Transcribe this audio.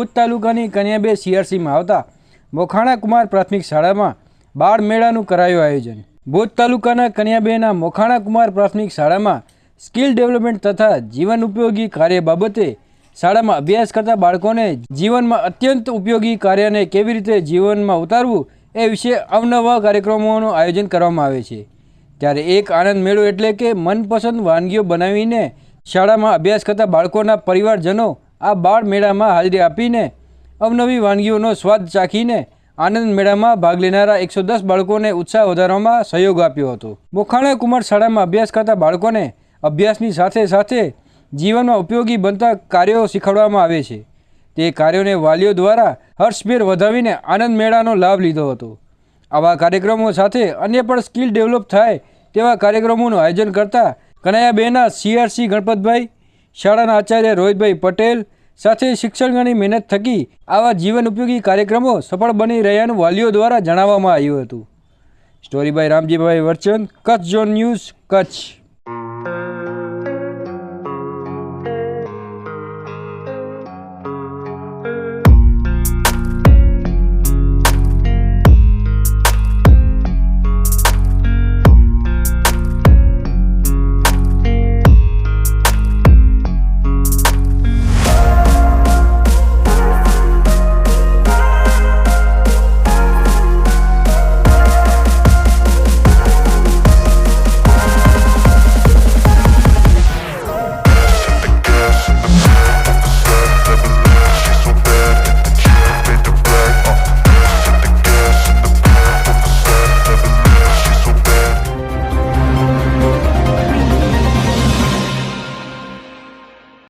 ભુજ તાલુકાની કન્યાબે સીઆરસીમાં આવતા મોખાણા કુમાર પ્રાથમિક શાળામાં બાળ મેળાનું કરાયું આયોજન। ભુજ તાલુકાના કન્યાબેના મોખાણા કુમાર પ્રાથમિક શાળામાં સ્કિલ ડેવલપમેન્ટ તથા જીવન ઉપયોગી કાર્ય બાબતે શાળામાં અભ્યાસ કરતા બાળકોને જીવનમાં અત્યંત ઉપયોગી કાર્યને કેવી રીતે જીવનમાં ઉતારવું એ વિશે અવનવા કાર્યક્રમોનું આયોજન કરવામાં આવે છે। ત્યારે એક આનંદ મેળો એટલે કે મનપસંદ વાનગીઓ બનાવીને શાળામાં અભ્યાસ કરતા બાળકોના પરિવારજનો આ બાળ મેળામાં હાજરી આપીને અવનવી વાનગીઓનો સ્વાદ ચાખીને આનંદ મેળામાં ભાગ લેનારા 110 બાળકોને ઉત્સાહ વધારવામાં સહયોગ આપ્યો હતો। મોખાણા કુમાર શાળામાં અભ્યાસ કરતા બાળકોને અભ્યાસની સાથે સાથે જીવનમાં ઉપયોગી બનતા કાર્યો શીખવાડવામાં આવે છે। તે કાર્યોને વાલીઓ દ્વારા હર્ષભેર વધાવીને આનંદ મેળાનો લાભ લીધો હતો। આવા કાર્યક્રમો સાથે અન્ય પણ સ્કિલ ડેવલપ થાય તેવા કાર્યક્રમોનું આયોજન કરતા કનૈયાબેના સીઆરસી ગણપતભાઈ, શાળાના આચાર્ય રોહિતભાઈ પટેલ સાથે શિક્ષણની મહેનત થકી આવા જીવન ઉપયોગી કાર્યક્રમો સફળ બની રહ્યાનું વાલીઓ દ્વારા જણાવવામાં આવ્યું હતું। Story by Ramjibhai Varchan, Kutch zone news, Kutch.